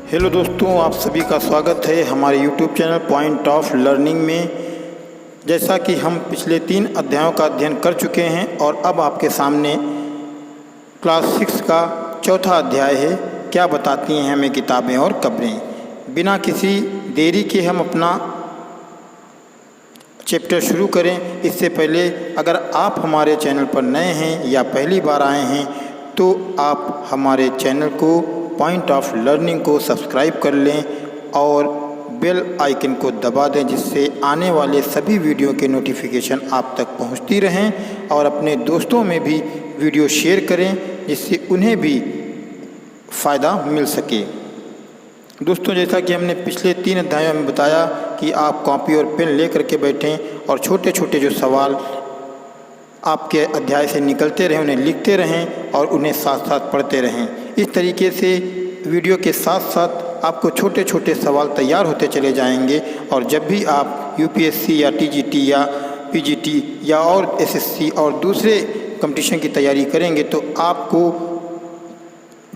Hello दोस्तों, आप सभी का स्वागत है हमारे YouTube channel point of learning में। जैसा कि हम पिछले 3 अध्यायों का अध्ययन कर चुके हैं और अब आपके सामने क्लास 6 का चौथा अध्याय है, क्या बताती हैं हमें किताबें और खबरें। बिना किसी देरी के हम अपना चैप्टर शुरू करें। इससे पहले अगर आप हमारे चैनल पर नए हैं या पहली बार आए हैं तो आप हमारे चैनल को पॉइंट ऑफ लर्निंग को सब्सक्राइब कर लें और बेल आइकन को दबा दें, जिससे आने वाले सभी वीडियो के नोटिफिकेशन आप तक पहुंचती रहें। और अपने दोस्तों में भी वीडियो शेयर करें, जिससे उन्हें भी फ़ायदा मिल सके। दोस्तों, जैसा कि हमने पिछले 3 अध्यायों में बताया कि आप कॉपी और पेन लेकर के बैठें और छोटे छोटे जो सवाल आपके अध्याय से निकलते रहें उन्हें लिखते रहें और उन्हें साथ साथ पढ़ते रहें। इस तरीके से वीडियो के साथ साथ आपको छोटे छोटे सवाल तैयार होते चले जाएंगे और जब भी आप यूपीएससी या टीजीटी या पीजीटी या और एसएससी और दूसरे कंपटीशन की तैयारी करेंगे तो आपको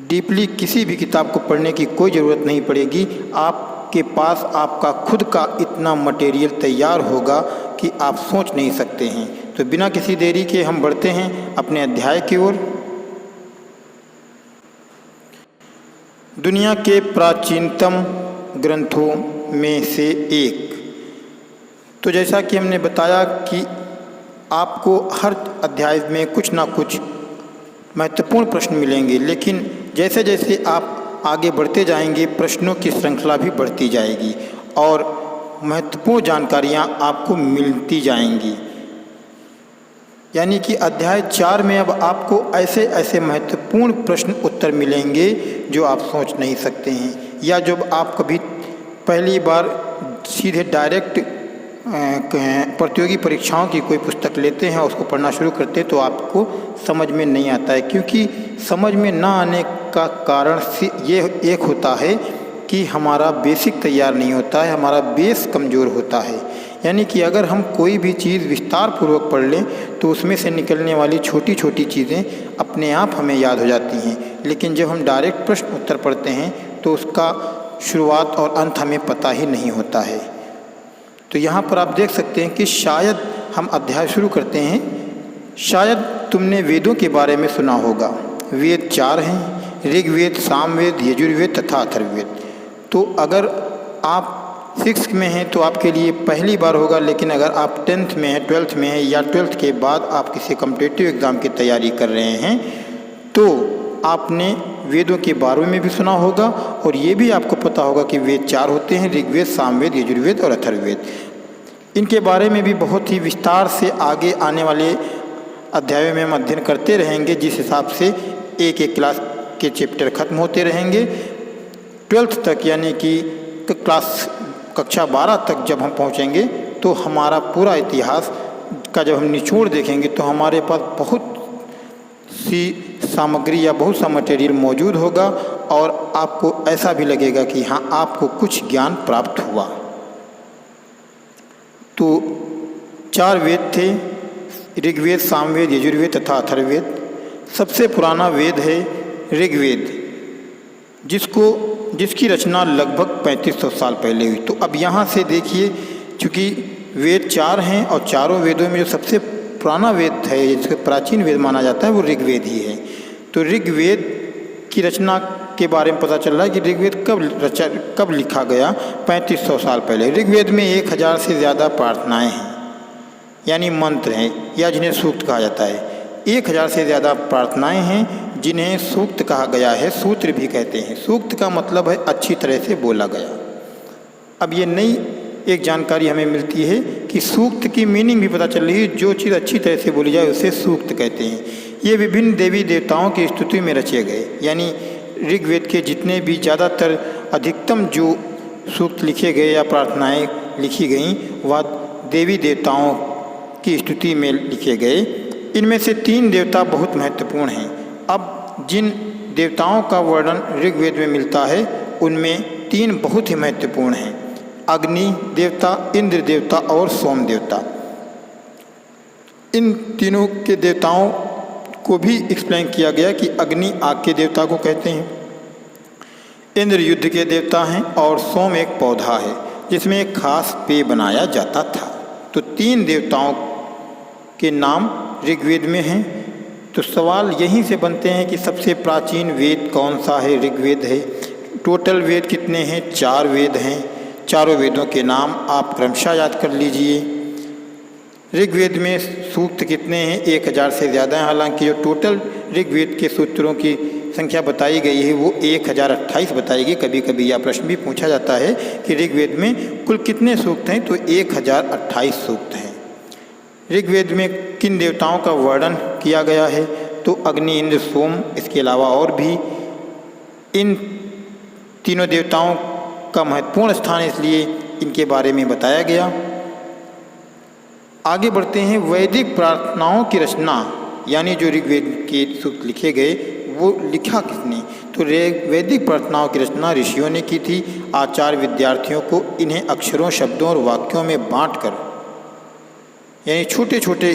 डीपली किसी भी किताब को पढ़ने की कोई ज़रूरत नहीं पड़ेगी। आपके पास आपका खुद का इतना मटेरियल तैयार होगा कि आप सोच नहीं सकते हैं। तो बिना किसी देरी के हम बढ़ते हैं अपने अध्याय की ओर। दुनिया के प्राचीनतम ग्रंथों में से एक। तो जैसा कि हमने बताया कि आपको हर अध्याय में कुछ ना कुछ महत्वपूर्ण प्रश्न मिलेंगे, लेकिन जैसे जैसे आप आगे बढ़ते जाएंगे प्रश्नों की श्रृंखला भी बढ़ती जाएगी और महत्वपूर्ण जानकारियाँ आपको मिलती जाएंगी। यानी कि अध्याय 4 में अब आपको ऐसे ऐसे महत्वपूर्ण प्रश्न उत्तर मिलेंगे जो आप सोच नहीं सकते हैं, या जब आप कभी पहली बार सीधे डायरेक्ट प्रतियोगी परीक्षाओं की कोई पुस्तक लेते हैं और उसको पढ़ना शुरू करते हैं तो आपको समझ में नहीं आता है। क्योंकि समझ में ना आने का कारण ये एक होता है कि हमारा बेसिक तैयार नहीं होता है, हमारा बेस कमज़ोर होता है। यानी कि अगर हम कोई भी चीज़ विस्तार पूर्वक पढ़ लें तो उसमें से निकलने वाली छोटी छोटी चीज़ें अपने आप हमें याद हो जाती हैं, लेकिन जब हम डायरेक्ट प्रश्न उत्तर पढ़ते हैं तो उसका शुरुआत और अंत हमें पता ही नहीं होता है। तो यहाँ पर आप देख सकते हैं कि शायद हम अध्याय शुरू करते हैं। शायद तुमने वेदों के बारे में सुना होगा। वेद 4 हैं, ऋग्वेद, सामवेद, यजुर्वेद तथा अथर्ववेद। तो अगर आप 6 में हैं तो आपके लिए पहली बार होगा, लेकिन अगर आप 10th में हैं, 12th में हैं या 12th के बाद आप किसी कॉम्पिटिटिव एग्ज़ाम की तैयारी कर रहे हैं तो आपने वेदों के बारे में भी सुना होगा और ये भी आपको पता होगा कि वेद 4 होते हैं, ऋग्वेद, सामवेद, यजुर्वेद और अथर्ववेद। इनके बारे में भी बहुत ही विस्तार से आगे आने वाले अध्यायों में हम अध्ययन करते रहेंगे, जिस हिसाब से एक एक क्लास के चैप्टर खत्म होते रहेंगे। 12th तक यानी कि कक्षा 12 तक जब हम पहुंचेंगे तो हमारा पूरा इतिहास का जब हम निचोड़ देखेंगे तो हमारे पास बहुत सी सामग्री या बहुत सा मटेरियल मौजूद होगा और आपको ऐसा भी लगेगा कि हाँ, आपको कुछ ज्ञान प्राप्त हुआ। तो 4 वेद थे, ऋग्वेद, सामवेद, यजुर्वेद तथा अथर्ववेद। सबसे पुराना वेद है ऋग्वेद, जिसकी रचना लगभग 3500 साल पहले हुई। तो अब यहाँ से देखिए, चूँकि वेद 4 हैं और चारों वेदों में जो सबसे पुराना वेद है, जिसको प्राचीन वेद माना जाता है, वो ऋग्वेद ही है। तो ऋग्वेद की रचना के बारे में पता चल रहा है कि ऋग्वेद कब लिखा गया, 3500 साल पहले। ऋग्वेद में 1000 से ज़्यादा प्रार्थनाएँ हैं, यानी मंत्र हैं या जिन्हें सूक्त कहा जाता है। 1000 से ज़्यादा प्रार्थनाएँ हैं जिन्हें सूक्त कहा गया है, सूत्र भी कहते हैं। सूक्त का मतलब है अच्छी तरह से बोला गया। अब ये नई एक जानकारी हमें मिलती है कि सूक्त की मीनिंग भी पता चल रही है। जो चीज़ अच्छी तरह से बोली जाए उसे सूक्त कहते हैं। ये विभिन्न देवी देवताओं की स्तुति में रचे गए, यानी ऋग्वेद के जितने भी ज़्यादातर अधिकतम जो सूक्त लिखे गए या प्रार्थनाएँ लिखी गईं वह देवी देवताओं की स्तुति में लिखे गए। इनमें से 3 देवता बहुत महत्वपूर्ण हैं। अब जिन देवताओं का वर्णन ऋग्वेद में मिलता है उनमें 3 बहुत ही महत्वपूर्ण हैं: अग्नि देवता, इंद्र देवता और सोम देवता। इन तीनों के देवताओं को भी एक्सप्लेन किया गया कि अग्नि आग के देवता को कहते हैं, इंद्र युद्ध के देवता हैं और सोम एक पौधा है जिसमें एक खास पेय बनाया जाता था। तो 3 देवताओं के नाम ऋग्वेद में हैं। तो सवाल यहीं से बनते हैं कि सबसे प्राचीन वेद कौन सा है? ऋग्वेद है। टोटल वेद कितने हैं? 4 वेद हैं। चारों वेदों के नाम आप क्रमशः याद कर लीजिए। ऋग्वेद में सूक्त कितने हैं? 1000 से ज़्यादा हैं। हालांकि जो टोटल ऋग्वेद के सूत्रों की संख्या बताई गई है वो 1028 बताई गई। कभी कभी यह प्रश्न भी पूछा जाता है कि ऋग्वेद में कुल कितने सूक्त हैं, तो 1028 सूक्त हैं। ऋग्वेद में किन देवताओं का वर्णन किया गया है? तो अग्नि, इंद्र, सोम, इसके अलावा और भी। इन तीनों देवताओं का महत्वपूर्ण स्थान इसलिए इनके बारे में बताया गया। आगे बढ़ते हैं। वैदिक प्रार्थनाओं की रचना, यानी जो ऋग्वेद के सूक्त लिखे गए वो लिखा किसने? तो वैदिक प्रार्थनाओं की रचना ऋषियों ने की थी। आचार्य विद्यार्थियों को इन्हें अक्षरों, शब्दों और वाक्यों में बांटकर, यानी छोटे छोटे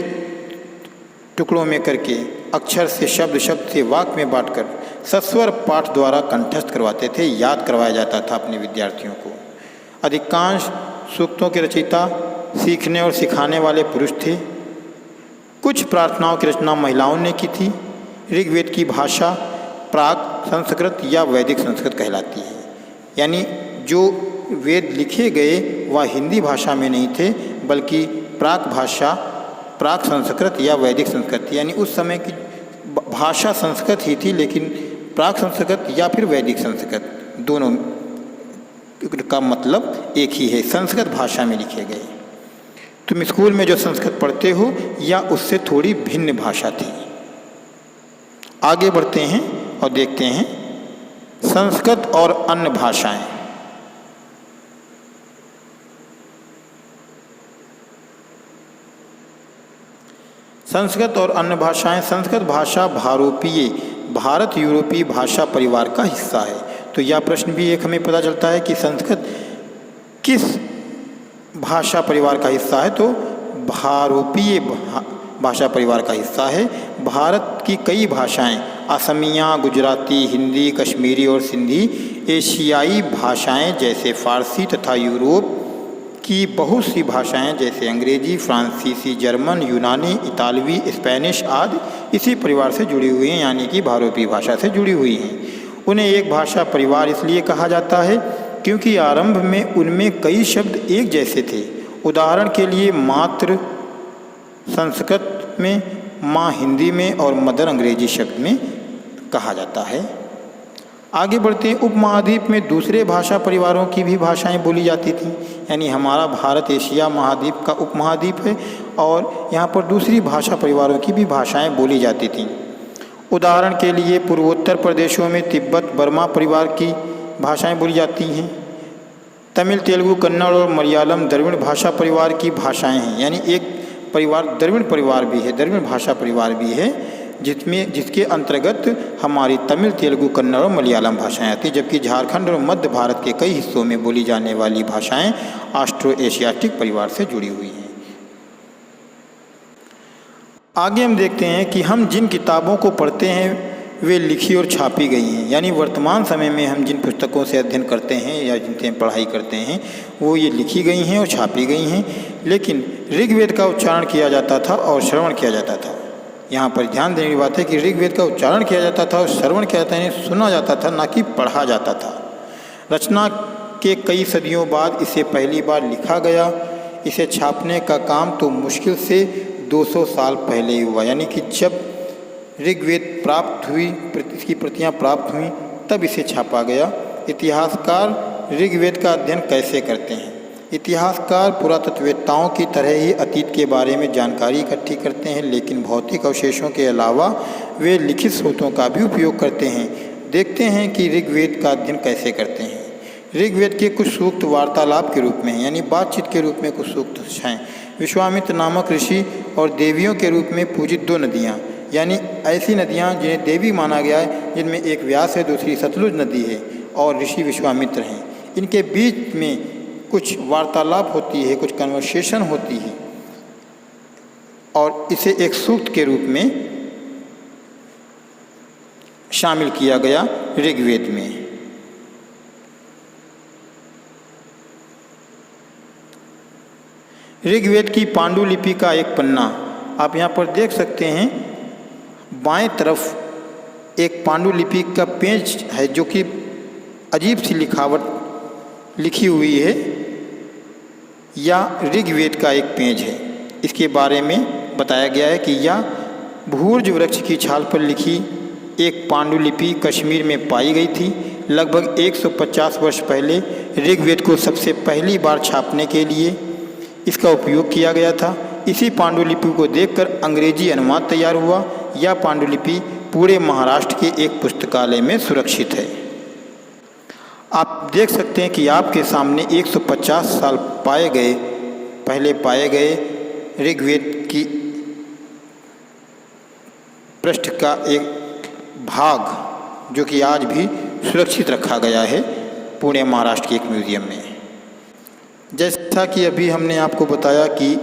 टुकड़ों में करके, अक्षर से शब्द, शब्द से वाक्य में बांटकर सस्वर पाठ द्वारा कंठस्थ करवाते थे, याद करवाया जाता था अपने विद्यार्थियों को। अधिकांश सूक्तों के रचयिता सीखने और सिखाने वाले पुरुष थे। कुछ प्रार्थनाओं की रचना महिलाओं ने की थी। ऋग्वेद की भाषा प्राक संस्कृत या वैदिक संस्कृत कहलाती है। यानी जो वेद लिखे गए वह हिंदी भाषा में नहीं थे, बल्कि प्राक भाषा, प्राक संस्कृत या वैदिक संस्कृत, यानी उस समय की भाषा संस्कृत ही थी, लेकिन प्राक संस्कृत या फिर वैदिक संस्कृत दोनों का मतलब एक ही है, संस्कृत भाषा में लिखे गए। तुम स्कूल में जो संस्कृत पढ़ते हो या उससे थोड़ी भिन्न भाषा थी। आगे बढ़ते हैं और देखते हैं संस्कृत और अन्य भाषाएं। संस्कृत और अन्य भाषाएं। संस्कृत भाषा भारोपीय, भारत यूरोपीय भाषा परिवार का हिस्सा है। तो यह प्रश्न भी एक हमें पता चलता है कि संस्कृत किस भाषा परिवार का हिस्सा है? तो भारोपीय भाषा परिवार का हिस्सा है। भारत की कई भाषाएं, असमिया, गुजराती, हिंदी, कश्मीरी और सिंधी, एशियाई भाषाएं जैसे फारसी तथा यूरोप की बहुत सी भाषाएं जैसे अंग्रेजी, फ्रांसीसी, जर्मन, यूनानी, इतालवी, स्पेनिश आदि इसी परिवार से जुड़ी हुई हैं, यानी कि भारोपीय भाषा से जुड़ी हुई हैं। उन्हें एक भाषा परिवार इसलिए कहा जाता है क्योंकि आरंभ में उनमें कई शब्द एक जैसे थे। उदाहरण के लिए मातृ संस्कृत में, माँ हिंदी में और मदर अंग्रेजी शब्द में कहा जाता है। आगे बढ़ते हैं। उपमहाद्वीप में दूसरे भाषा परिवारों की भी भाषाएं बोली जाती थीं, यानी हमारा भारत एशिया महाद्वीप का उपमहाद्वीप है और यहाँ पर दूसरी भाषा परिवारों की भी भाषाएं बोली जाती थीं। उदाहरण के लिए पूर्वोत्तर प्रदेशों में तिब्बत बर्मा परिवार की भाषाएं बोली जाती हैं। तमिल, तेलुगु, कन्नड़ और मलयालम द्रविड़ भाषा परिवार की भाषाएं हैं, यानी एक परिवार द्रविड़ परिवार भी है, द्रविड़ भाषा परिवार भी है, जिसके अंतर्गत हमारी तमिल, तेलुगु, कन्नड़ और मलयालम भाषाएं आती हैं। जबकि झारखंड और मध्य भारत के कई हिस्सों में बोली जाने वाली भाषाएं ऑस्ट्रो एशियाटिक परिवार से जुड़ी हुई हैं। आगे हम देखते हैं कि हम जिन किताबों को पढ़ते हैं वे लिखी और छापी गई हैं, यानी वर्तमान समय में हम जिन पुस्तकों से अध्ययन करते हैं या जिनसे पढ़ाई करते हैं वो ये लिखी गई हैं और छापी गई हैं। लेकिन ऋग्वेद का उच्चारण किया जाता था और श्रवण किया जाता था। यहाँ पर ध्यान देने की बात है कि ऋग्वेद का उच्चारण किया जाता था और श्रवण किया जाता, यानी सुना जाता था, ना कि पढ़ा जाता था। रचना के कई सदियों बाद इसे पहली बार लिखा गया। इसे छापने का काम तो मुश्किल से 200 साल पहले ही हुआ, यानी कि जब ऋग्वेद प्राप्त हुई, इसकी प्रतियां प्राप्त हुई, तब इसे छापा गया। इतिहासकार ऋग्वेद का अध्ययन कैसे करते हैं? इतिहासकार पुरातत्ववेत्ताओं की तरह ही अतीत के बारे में जानकारी इकट्ठी करते हैं, लेकिन भौतिक अवशेषों के अलावा वे लिखित स्रोतों का भी उपयोग करते हैं। देखते हैं कि ऋग्वेद का अध्ययन कैसे करते हैं। ऋग्वेद के कुछ सूक्त वार्तालाप के रूप में हैं, यानी बातचीत के रूप में कुछ सूक्त हैं। विश्वामित्र नामक ऋषि और देवियों के रूप में पूजित 2 नदियाँ, यानी ऐसी नदियाँ जिन्हें देवी माना गया है, जिनमें एक व्यास है, दूसरी सतलुज नदी है और ऋषि विश्वामित्र हैं। इनके बीच में कुछ वार्तालाप होती है, कुछ कन्वर्सेशन होती है और इसे एक सूक्त के रूप में शामिल किया गया ऋग्वेद में। ऋग्वेद की पांडुलिपि का एक पन्ना आप यहाँ पर देख सकते हैं। बाएं तरफ एक पांडुलिपि का पेज है जो कि अजीब सी लिखावट लिखी हुई है, या ऋग्वेद का एक पेज है। इसके बारे में बताया गया है कि यह भूर्ज वृक्ष की छाल पर लिखी एक पांडुलिपि कश्मीर में पाई गई थी। लगभग 150 वर्ष पहले ऋग्वेद को सबसे पहली बार छापने के लिए इसका उपयोग किया गया था। इसी पांडुलिपि को देखकर अंग्रेजी अनुवाद तैयार हुआ। यह पांडुलिपि पूरे महाराष्ट्र के एक पुस्तकालय में सुरक्षित है। आप देख सकते हैं कि आपके सामने 150 साल पहले पाए गए ऋग्वेद की पृष्ठ का एक भाग जो कि आज भी सुरक्षित रखा गया है पुणे महाराष्ट्र के एक म्यूजियम में। जैसा कि अभी हमने आपको बताया कि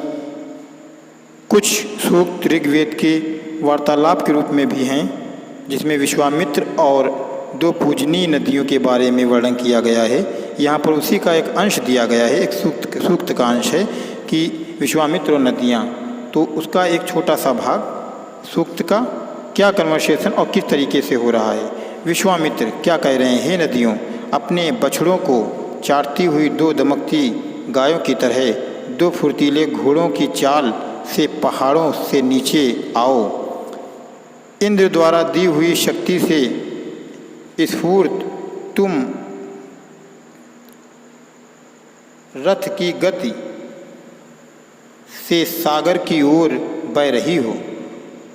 कुछ सूक्त ऋग्वेद के वार्तालाप के रूप में भी हैं, जिसमें विश्वामित्र और 2 पूजनीय नदियों के बारे में वर्णन किया गया है। यहाँ पर उसी का एक अंश दिया गया है, एक सूक्त का अंश है कि विश्वामित्र और नदियाँ, तो उसका एक छोटा सा भाग सूक्त का क्या कन्वर्सेशन और किस तरीके से हो रहा है। विश्वामित्र क्या कह रहे हैं, हे नदियों, अपने बछड़ों को चाटती हुई 2 दमकती गायों की तरह 2 फुर्तीले घोड़ों की चाल से पहाड़ों से नीचे आओ। इंद्र द्वारा दी हुई शक्ति से स्फूर्त तुम रथ की गति से सागर की ओर बह रही हो।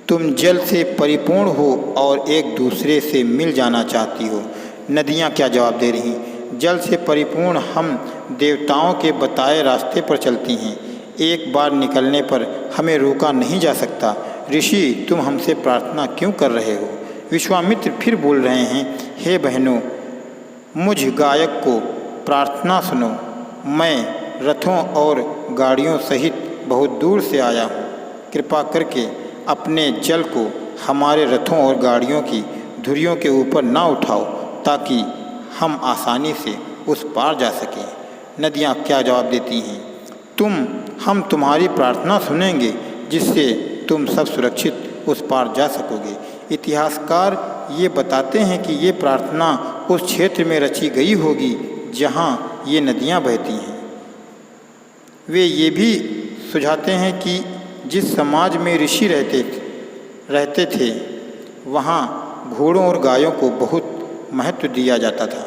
तुम जल से परिपूर्ण हो और एक दूसरे से मिल जाना चाहती हो। नदियाँ क्या जवाब दे रही, जल से परिपूर्ण हम देवताओं के बताए रास्ते पर चलती हैं। एक बार निकलने पर हमें रोका नहीं जा सकता। ऋषि, तुम हमसे प्रार्थना क्यों कर रहे हो? विश्वामित्र फिर बोल रहे हैं, हे बहनों, मुझ गायक को प्रार्थना सुनो। मैं रथों और गाड़ियों सहित बहुत दूर से आया हूँ। कृपा करके अपने जल को हमारे रथों और गाड़ियों की धुरियों के ऊपर ना उठाओ, ताकि हम आसानी से उस पार जा सकें। नदियाँ क्या जवाब देती हैं, हम तुम्हारी प्रार्थना सुनेंगे, जिससे तुम सब सुरक्षित उस पार जा सकोगे। इतिहासकार ये बताते हैं कि ये प्रार्थना उस क्षेत्र में रची गई होगी जहाँ ये नदियाँ बहती हैं। वे ये भी सुझाते हैं कि जिस समाज में ऋषि रहते थे वहाँ घोड़ों और गायों को बहुत महत्व दिया जाता था।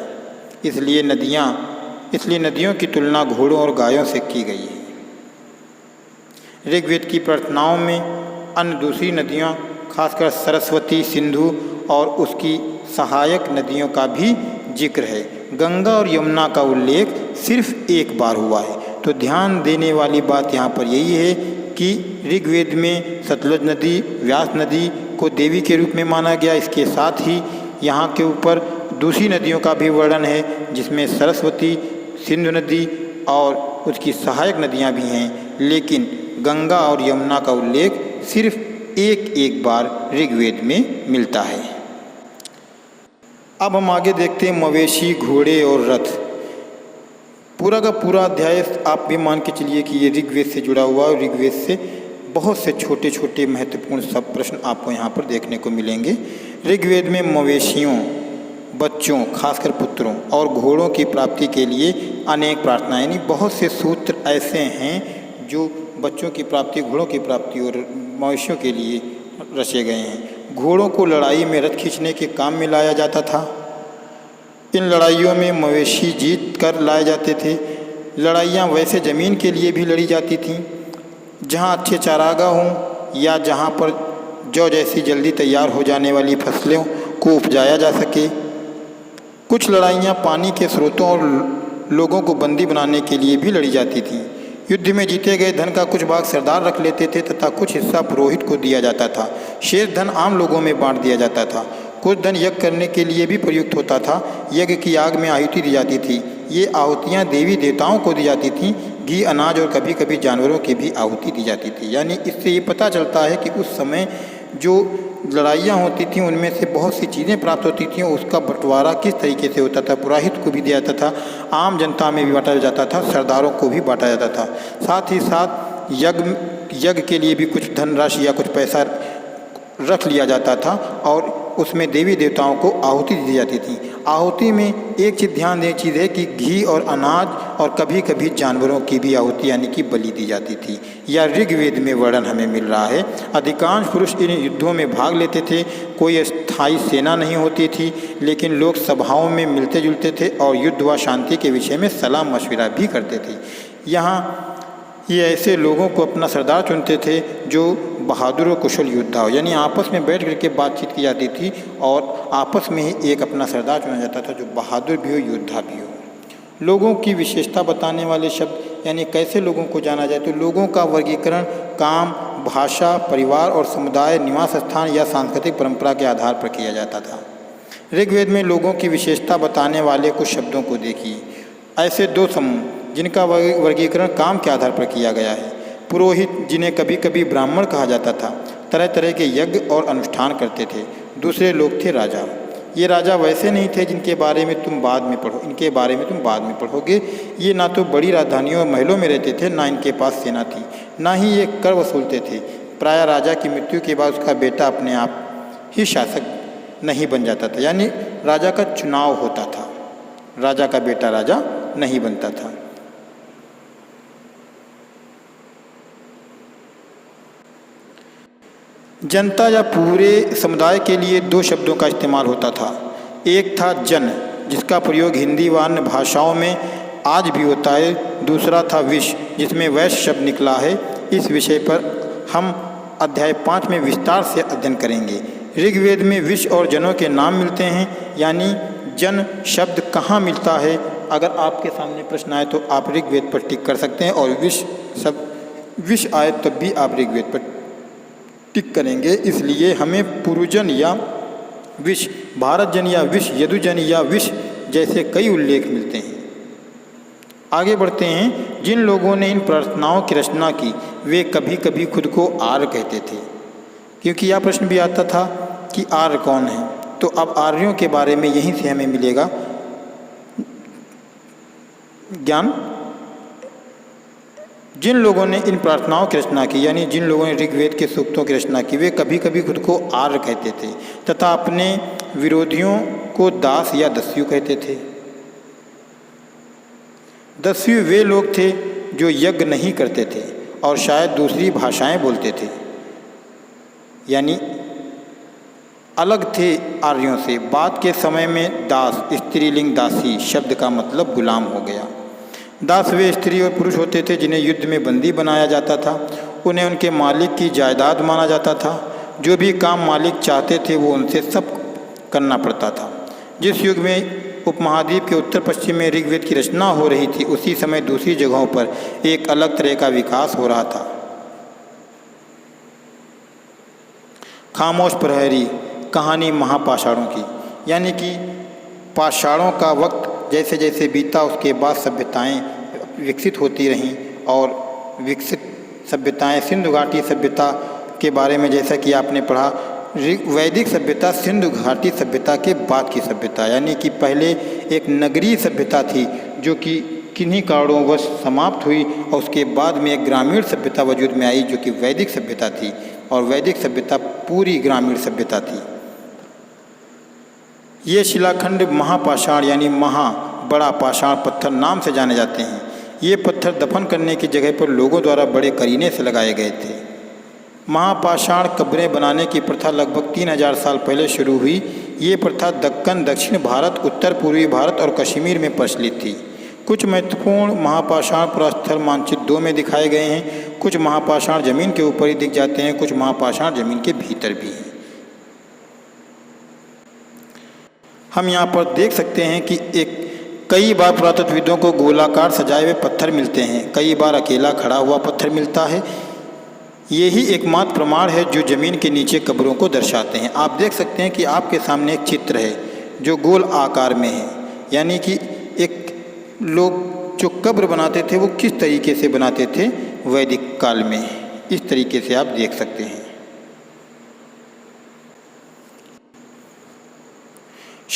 इसलिए नदियों की तुलना घोड़ों और गायों से की गई है। ऋग्वेद की प्रार्थनाओं में अन्य दूसरी नदियाँ, खासकर सरस्वती, सिंधु और उसकी सहायक नदियों का भी जिक्र है। गंगा और यमुना का उल्लेख सिर्फ एक बार हुआ है। तो ध्यान देने वाली बात यहाँ पर यही है कि ऋग्वेद में सतलुज नदी, व्यास नदी को देवी के रूप में माना गया। इसके साथ ही यहाँ के ऊपर दूसरी नदियों का भी वर्णन है, जिसमें सरस्वती, सिंधु नदी और उसकी सहायक नदियाँ भी हैं। लेकिन गंगा और यमुना का उल्लेख सिर्फ एक बार ऋग्वेद में मिलता है। अब हम आगे देखते हैं मवेशी, घोड़े और रथ। पूरा का पूरा अध्याय आप भी मान के चलिए कि ये ऋग्वेद से जुड़ा हुआ है। ऋग्वेद से बहुत से छोटे छोटे महत्वपूर्ण सब प्रश्न आपको यहाँ पर देखने को मिलेंगे। ऋग्वेद में मवेशियों, बच्चों, खासकर पुत्रों और घोड़ों की प्राप्ति के लिए अनेक प्रार्थनाएं, यानी बहुत से सूत्र ऐसे हैं जो बच्चों की प्राप्ति, घोड़ों की प्राप्ति और मवेशियों के लिए रचे गए हैं। घोड़ों को लड़ाई में रथ खींचने के काम में लाया जाता था। इन लड़ाइयों में मवेशी जीत कर लाए जाते थे। लड़ाइयाँ वैसे ज़मीन के लिए भी लड़ी जाती थीं जहाँ अच्छे चारागाह हों या जहाँ पर जौ जैसी जल्दी तैयार हो जाने वाली फसलों को उपजाया जा सके। कुछ लड़ाइयाँ पानी के स्रोतों और लोगों को बंदी बनाने के लिए भी लड़ी जाती थीं। युद्ध में जीते गए धन का कुछ भाग सरदार रख लेते थे तथा कुछ हिस्सा पुरोहित को दिया जाता था। शेष धन आम लोगों में बांट दिया जाता था। कुछ धन यज्ञ करने के लिए भी प्रयुक्त होता था। यज्ञ की आग में आहुति दी जाती थी। ये आहुतियाँ देवी देवताओं को दी जाती थीं। घी, अनाज और कभी कभी जानवरों की भी आहुति दी जाती थी। यानी इससे ये पता चलता है कि उस समय जो लड़ाइयाँ होती थीं उनमें से बहुत सी चीज़ें प्राप्त होती थीं। उसका बंटवारा किस तरीके से होता था, पुरोहित को भी दिया जाता था, आम जनता में भी बांटा जाता था, सरदारों को भी बांटा जाता था। साथ ही साथ यज्ञ के लिए भी कुछ धनराशि या कुछ पैसा रख लिया जाता था और उसमें देवी देवताओं को आहुति दी जाती थी। आहुति में एक चीज़ ध्यान देने चीज़ है कि घी और अनाज और कभी कभी जानवरों की भी आहुति यानी कि बलि दी जाती थी। यह ऋग्वेद में वर्णन हमें मिल रहा है। अधिकांश पुरुष इन युद्धों में भाग लेते थे। कोई स्थायी सेना नहीं होती थी, लेकिन लोग सभाओं में मिलते जुलते थे और युद्ध व शांति के विषय में सलाह मशविरा भी करते थे। यहाँ ये ऐसे लोगों को अपना सरदार चुनते थे जो बहादुर और कुशल योद्धा हो, यानी आपस में बैठ करके बातचीत की जाती थी और आपस में ही एक अपना सरदार चुना जाता था जो बहादुर भी हो, योद्धा भी हो। लोगों की विशेषता बताने वाले शब्द, यानी कैसे लोगों को जाना जाए, तो लोगों का वर्गीकरण काम, भाषा, परिवार और समुदाय, निवास स्थान या सांस्कृतिक परंपरा के आधार पर किया जाता था। ऋग्वेद में लोगों की विशेषता बताने वाले कुछ शब्दों को देखिए। ऐसे दो समूह जिनका वर्गीकरण काम के आधार पर किया गया है। पुरोहित, जिन्हें कभी कभी ब्राह्मण कहा जाता था, तरह तरह के यज्ञ और अनुष्ठान करते थे। दूसरे लोग थे राजा। ये राजा वैसे नहीं थे जिनके बारे में तुम बाद में पढ़ो, इनके बारे में तुम बाद में पढ़ोगे। ये ना तो बड़ी राजधानियों और महलों में रहते थे, ना इनके पास सेना थी, ना ही ये कर वसूलते थे। प्रायः राजा की मृत्यु के बाद उसका बेटा अपने आप ही शासक नहीं बन जाता था, यानी राजा का चुनाव होता था, राजा का बेटा राजा नहीं बनता था। जनता या पूरे समुदाय के लिए दो शब्दों का इस्तेमाल होता था। एक था जन, जिसका प्रयोग हिंदी व अन्य भाषाओं में आज भी होता है। दूसरा था विश, जिसमें वैश्य शब्द निकला है। इस विषय पर हम अध्याय 5 में विस्तार से अध्ययन करेंगे। ऋग्वेद में विश और जनों के नाम मिलते हैं, यानी जन शब्द कहाँ मिलता है। अगर आपके सामने प्रश्न आए तो आप ऋग्वेद पर टिक कर सकते हैं, और विश आए तब भी आप ऋग्वेद पर टिक करेंगे। इसलिए हमें पुरुजन या विश, भारतजन या विश, यदुजन या विश जैसे कई उल्लेख मिलते हैं। आगे बढ़ते हैं। जिन लोगों ने इन प्रार्थनाओं की रचना की वे कभी कभी खुद को आर्य कहते थे, क्योंकि यह प्रश्न भी आता था कि आर्य कौन है। तो अब आर्यों के बारे में यहीं से हमें मिलेगा ज्ञान। जिन लोगों ने इन प्रार्थनाओं की रचना की, यानी जिन लोगों ने ऋग्वेद के सूक्तों की रचना की, वे कभी कभी खुद को आर्य कहते थे तथा अपने विरोधियों को दास या दस्यु कहते थे। दस्यु वे लोग थे जो यज्ञ नहीं करते थे और शायद दूसरी भाषाएं बोलते थे, यानी अलग थे आर्यों से। बाद के समय में दास, स्त्रीलिंग दासी शब्द का मतलब गुलाम हो गया। दास वे स्त्री और पुरुष होते थे जिन्हें युद्ध में बंदी बनाया जाता था। उन्हें उनके मालिक की जायदाद माना जाता था। जो भी काम मालिक चाहते थे वो उनसे सब करना पड़ता था। जिस युग में उपमहाद्वीप के उत्तर पश्चिम में ऋग्वेद की रचना हो रही थी, उसी समय दूसरी जगहों पर एक अलग तरह का विकास हो रहा था। खामोश प्रहरी, कहानी महापाषाणों की, यानी कि पाषाणों का वक्त जैसे जैसे बीता उसके बाद सभ्यताएं विकसित होती रहीं, और विकसित सभ्यताएं सिंधु घाटी सभ्यता के बारे में जैसा कि आपने पढ़ा, वैदिक सभ्यता सिंधु घाटी सभ्यता के बाद की सभ्यता, यानी कि पहले एक नगरीय सभ्यता थी जो कि किन्हीं कारणोंवश समाप्त हुई, और उसके बाद में एक ग्रामीण सभ्यता वजूद में आई जो कि वैदिक सभ्यता थी, और वैदिक सभ्यता पूरी ग्रामीण सभ्यता थी। ये शिलाखंड महापाषाण यानी बड़ा पाषाण पत्थर नाम से जाने जाते हैं। ये पत्थर दफन करने की जगह पर लोगों द्वारा बड़े करीने से लगाए गए थे। महापाषाण कब्रें बनाने की प्रथा लगभग 3000 साल पहले शुरू हुई। ये प्रथा दक्कन, दक्षिण भारत, उत्तर पूर्वी भारत और कश्मीर में प्रचलित थी। कुछ महत्वपूर्ण महापाषाण पुरास्थल मानचित्र 2 में दिखाए गए हैं। कुछ महापाषाण जमीन के ऊपर ही दिख जाते हैं, कुछ महापाषाण जमीन के भीतर भी हैं। हम यहाँ पर देख सकते हैं कि कई बार पुरातत्वविदों को गोलाकार सजाए हुए पत्थर मिलते हैं, कई बार अकेला खड़ा हुआ पत्थर मिलता है। यही एकमात्र प्रमाण है जो ज़मीन के नीचे कब्रों को दर्शाते हैं। आप देख सकते हैं कि आपके सामने एक चित्र है जो गोल आकार में है, यानी कि एक लोग जो कब्र बनाते थे वो किस तरीके से बनाते थे वैदिक काल में, इस तरीके से आप देख सकते हैं।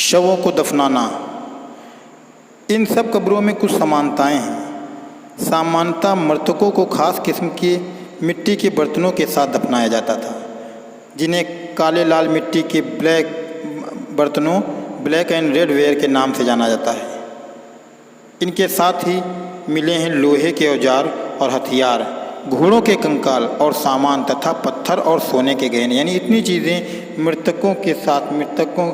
शवों को दफनाना, इन सब कब्रों में कुछ समानताएं हैं। सामान्यतः मृतकों को खास किस्म के मिट्टी के बर्तनों के साथ दफनाया जाता था, जिन्हें काले लाल मिट्टी के बर्तनों ब्लैक एंड रेड वेयर के नाम से जाना जाता है। इनके साथ ही मिले हैं लोहे के औजार और हथियार, घोड़ों के कंकाल और सामान तथा पत्थर और सोने के गहने। यानी इतनी चीज़ें मृतकों के साथ, मृतकों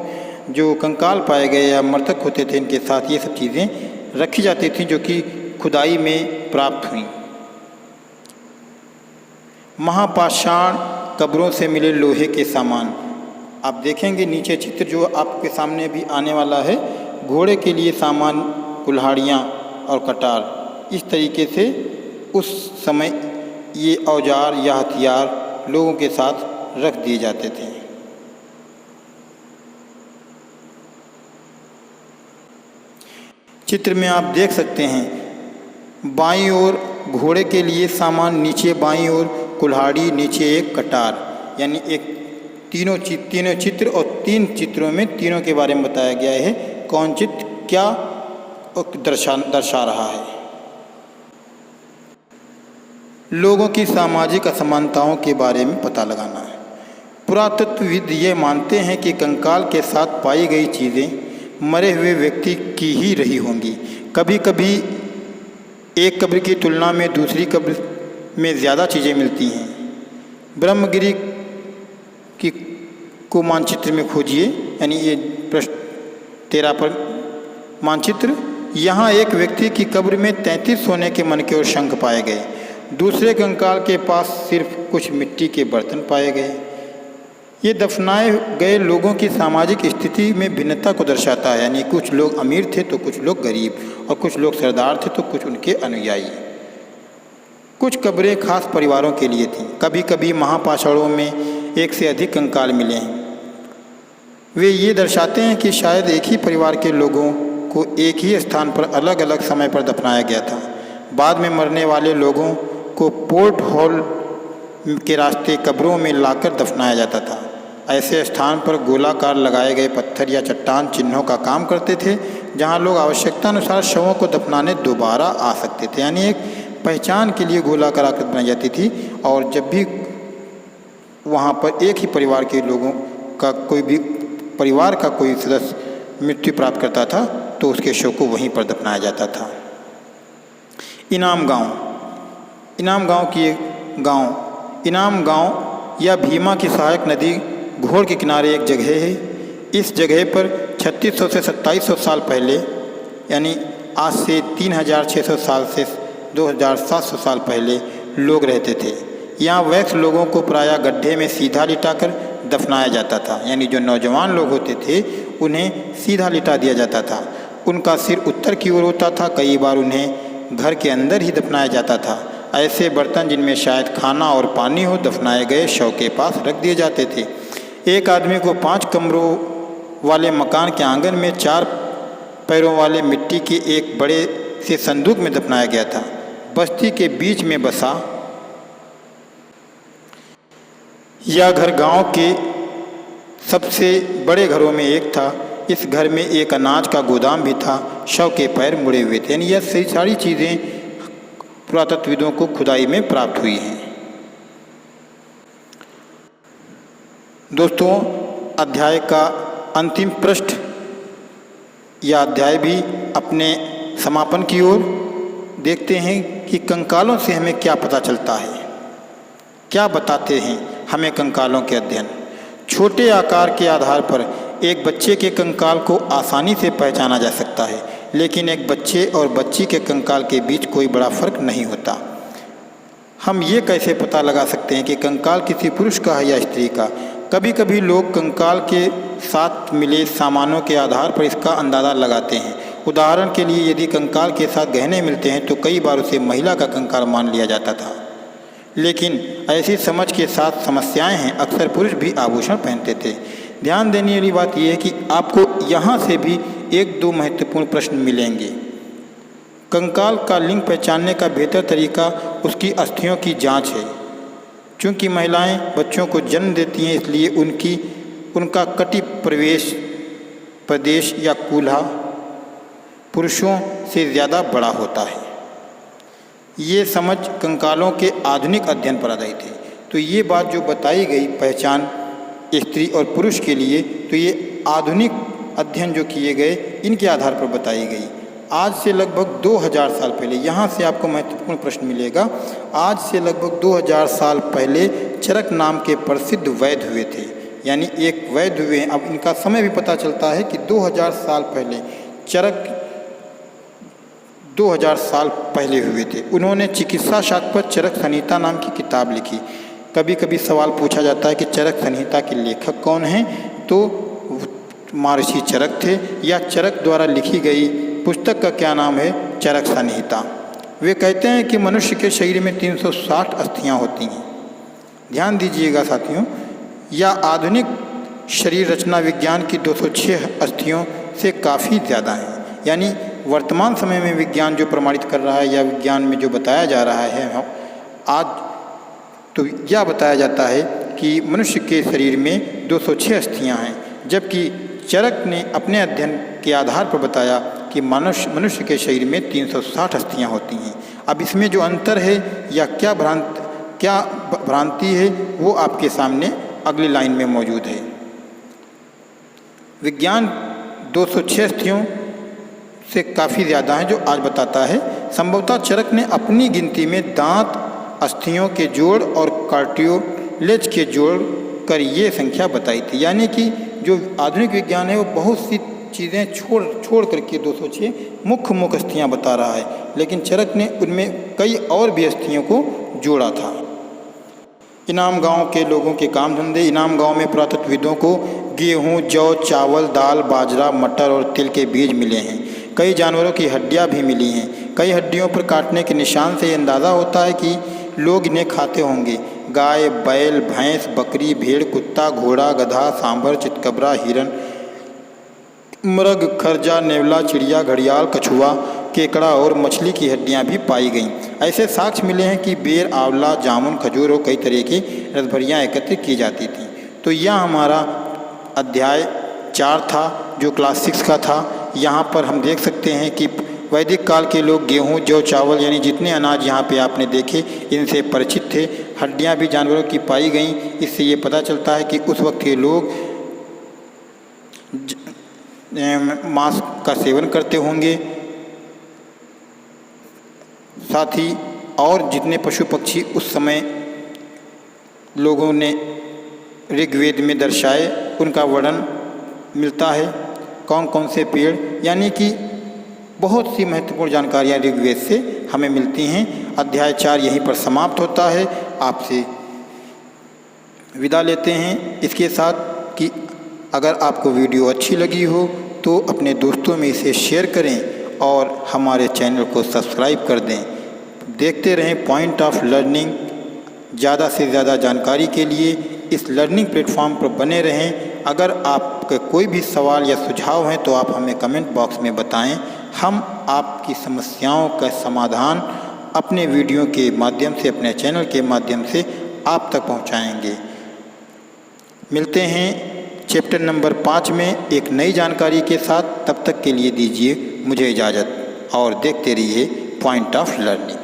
जो कंकाल पाए गए या मृतक होते थे, इनके साथ ये सब चीज़ें रखी जाती थी जो कि खुदाई में प्राप्त हुई। महापाषाण कब्रों से मिले लोहे के सामान, आप देखेंगे नीचे चित्र जो आपके सामने भी आने वाला है। घोड़े के लिए सामान, कुल्हाड़ियाँ और कटार, इस तरीके से उस समय ये औजार या हथियार लोगों के साथ रख दिए जाते थे। चित्र में आप देख सकते हैं बाईं ओर घोड़े के लिए सामान, नीचे बाईं ओर कुल्हाड़ी, नीचे एक कटार। यानी एक तीनों चित्र और 3 चित्रों में तीनों के बारे में बताया गया है, कौन चित्र क्या दर्शा रहा है। लोगों की सामाजिक असमानताओं के बारे में पता लगाना है। पुरातत्वविद ये मानते हैं कि कंकाल के साथ पाई गई चीज़ें मरे हुए व्यक्ति की ही रही होंगी। कभी कभी एक कब्र की तुलना में दूसरी कब्र में ज़्यादा चीज़ें मिलती हैं। ब्रह्मगिरी की को मानचित्र में खोजिए, यानी ये पृष्ठ 13 पर मानचित्र। यहाँ एक व्यक्ति की कब्र में 33 सोने के मनके और शंख पाए गए। दूसरे कंकाल के पास सिर्फ कुछ मिट्टी के बर्तन पाए गए। ये दफनाए गए लोगों की सामाजिक स्थिति में भिन्नता को दर्शाता है, यानी कुछ लोग अमीर थे तो कुछ लोग गरीब, और कुछ लोग सरदार थे तो कुछ उनके अनुयायी। कुछ कब्रें खास परिवारों के लिए थीं। कभी कभी महापाषाणों में एक से अधिक कंकाल मिले हैं। वे ये दर्शाते हैं कि शायद एक ही परिवार के लोगों को एक ही स्थान पर अलग अलग समय पर दफनाया गया था। बाद में मरने वाले लोगों को पोर्ट हॉल के रास्ते कब्रों में लाकर दफनाया जाता था। ऐसे स्थान पर गोलाकार लगाए गए पत्थर या चट्टान चिन्हों का काम करते थे, जहां लोग आवश्यकता अनुसार शवों को दफनाने दोबारा आ सकते थे। यानी एक पहचान के लिए गोलाकार आकृति बनाई जाती थी, और जब भी वहां पर एक ही परिवार के लोगों का कोई भी परिवार का कोई सदस्य मृत्यु प्राप्त करता था तो उसके शव को वहीं पर दफनाया जाता था। इनाम गांव की एक गांव इनाम गांव या भीमा की सहायक नदी घोड़ के किनारे एक जगह है। इस जगह पर 3600 से 2700 साल पहले, यानी आज से 3600 साल से 2700 साल पहले लोग रहते थे। यहाँ वैक्स लोगों को प्रायः गड्ढे में सीधा लिटाकर दफनाया जाता था। यानी जो नौजवान लोग होते थे उन्हें सीधा लिटा दिया जाता था। उनका सिर उत्तर की ओर होता था। कई बार उन्हें घर के अंदर ही दफनाया जाता था। ऐसे बर्तन जिनमें शायद खाना और पानी हो दफनाए गए शव के पास रख दिए जाते थे। एक आदमी को 5 कमरों वाले मकान के आंगन में 4 पैरों वाले मिट्टी के एक बड़े से संदूक में दफनाया गया था। बस्ती के बीच में बसा यह घर गांव के सबसे बड़े घरों में एक था। इस घर में एक अनाज का गोदाम भी था। शव के पैर मुड़े हुए थे। यानी यह सारी चीज़ें पुरातत्वविदों को खुदाई में प्राप्त हुई हैं। दोस्तों, अध्याय का अंतिम पृष्ठ या अध्याय भी अपने समापन की ओर देखते हैं कि कंकालों से हमें क्या पता चलता है, क्या बताते हैं हमें कंकालों के अध्ययन। छोटे आकार के आधार पर एक बच्चे के कंकाल को आसानी से पहचाना जा सकता है, लेकिन एक बच्चे और बच्ची के कंकाल के बीच कोई बड़ा फर्क नहीं होता। हम ये कैसे पता लगा सकते हैं कि कंकाल किसी पुरुष का है या स्त्री का? कभी कभी लोग कंकाल के साथ मिले सामानों के आधार पर इसका अंदाज़ा लगाते हैं। उदाहरण के लिए, यदि कंकाल के साथ गहने मिलते हैं तो कई बार उसे महिला का कंकाल मान लिया जाता था। लेकिन ऐसी समझ के साथ समस्याएं हैं। अक्सर पुरुष भी आभूषण पहनते थे। ध्यान देने वाली बात यह है कि आपको यहाँ से भी 1-2 महत्वपूर्ण प्रश्न मिलेंगे। कंकाल का लिंग पहचानने का बेहतर तरीका उसकी अस्थियों की जांच है। चूँकि महिलाएं बच्चों को जन्म देती हैं, इसलिए उनका कटी प्रदेश या कूल्हा पुरुषों से ज़्यादा बड़ा होता है। ये समझ कंकालों के आधुनिक अध्ययन पर आधारित है। तो ये बात जो बताई गई पहचान स्त्री और पुरुष के लिए, तो ये आधुनिक अध्ययन जो किए गए इनके आधार पर बताई गई। आज से लगभग 2000 साल पहले, यहाँ से आपको महत्वपूर्ण प्रश्न मिलेगा, आज से लगभग 2000 साल पहले चरक नाम के प्रसिद्ध वैद्य हुए थे, यानी एक वैद्य हुए। अब इनका समय भी पता चलता है कि 2000 साल पहले चरक 2000 साल पहले हुए थे। उन्होंने चिकित्सा शास्त्र पर चरक संहिता नाम की किताब लिखी। कभी कभी सवाल पूछा जाता है कि चरक संहिता के लेखक कौन हैं, तो महर्षि चरक थे, या चरक द्वारा लिखी गई पुस्तक का क्या नाम है, चरक संहिता। वे कहते हैं कि मनुष्य के शरीर में 360 अस्थियां होती हैं। ध्यान दीजिएगा साथियों, या आधुनिक शरीर रचना विज्ञान की 206 अस्थियों से काफ़ी ज़्यादा है। यानी वर्तमान समय में विज्ञान जो प्रमाणित कर रहा है या विज्ञान में जो बताया जा रहा है आज, तो यह बताया जाता है कि मनुष्य के शरीर में 206 अस्थियां हैं, जबकि चरक ने अपने अध्ययन के आधार पर बताया कि मनुष्य के शरीर में 360 अस्थियां होती हैं। अब इसमें जो अंतर है या क्या भ्रांति है, वो आपके सामने अगली लाइन में मौजूद है। विज्ञान 206 अस्थियों से काफ़ी ज़्यादा है जो आज बताता है। संभवतः चरक ने अपनी गिनती में दांत, अस्थियों के जोड़ और कार्टिलेज के जोड़ कर ये संख्या बताई थी। यानी कि जो आधुनिक विज्ञान है वो बहुत सी चीज़ें छोड़ करके 206 मुख्य अस्थियाँ बता रहा है, लेकिन चरक ने उनमें कई और भी अस्थियों को जोड़ा था। इनाम गांव के लोगों के काम धंधे। इनाम गांव में पुरातत्वविदों को गेहूं, जौ, चावल, दाल, बाजरा, मटर और तिल के बीज मिले हैं। कई जानवरों की हड्डियां भी मिली हैं। कई हड्डियों पर काटने के निशान से अंदाज़ा होता है कि लोग इन्हें खाते होंगे। गाय, बैल, भैंस, बकरी, भेड़, कुत्ता, घोड़ा, गधा, सांभर, चितकबरा, हिरन, मृग, खरजा, नेवला, चिड़िया, घड़ियाल, कछुआ, केकड़ा और मछली की हड्डियां भी पाई गईं। ऐसे साक्ष्य मिले हैं कि बेर, आंवला, जामुन, खजूर और कई तरह की रसभरियाँ एकत्रित की जाती थीं। तो यह हमारा अध्याय 4 था जो क्लास 6 का था। यहाँ पर हम देख सकते हैं कि वैदिक काल के लोग गेहूँ, जौ, चावल यानी जितने अनाज यहाँ पे आपने देखे इनसे परिचित थे। हड्डियाँ भी जानवरों की पाई गईं। इससे ये पता चलता है कि उस वक्त के लोग मांस का सेवन करते होंगे। साथ ही और जितने पशु पक्षी उस समय लोगों ने ऋग्वेद में दर्शाए उनका वर्णन मिलता है। कौन कौन से पेड़, यानी कि बहुत सी महत्वपूर्ण जानकारियाँ ऋग्वेद से हमें मिलती हैं। अध्याय 4 यहीं पर समाप्त होता है। आपसे विदा लेते हैं इसके साथ कि अगर आपको वीडियो अच्छी लगी हो तो अपने दोस्तों में इसे शेयर करें और हमारे चैनल को सब्सक्राइब कर दें। देखते रहें पॉइंट ऑफ लर्निंग। ज़्यादा से ज़्यादा जानकारी के लिए इस लर्निंग प्लेटफॉर्म पर बने रहें। अगर आपके कोई भी सवाल या सुझाव हैं तो आप हमें कमेंट बॉक्स में बताएं। हम आपकी समस्याओं का समाधान अपने वीडियो के माध्यम से, अपने चैनल के माध्यम से आप तक पहुंचाएंगे। मिलते हैं चैप्टर नंबर 5 में एक नई जानकारी के साथ। तब तक के लिए दीजिए मुझे इजाज़त और देखते रहिए पॉइंट ऑफ लर्निंग।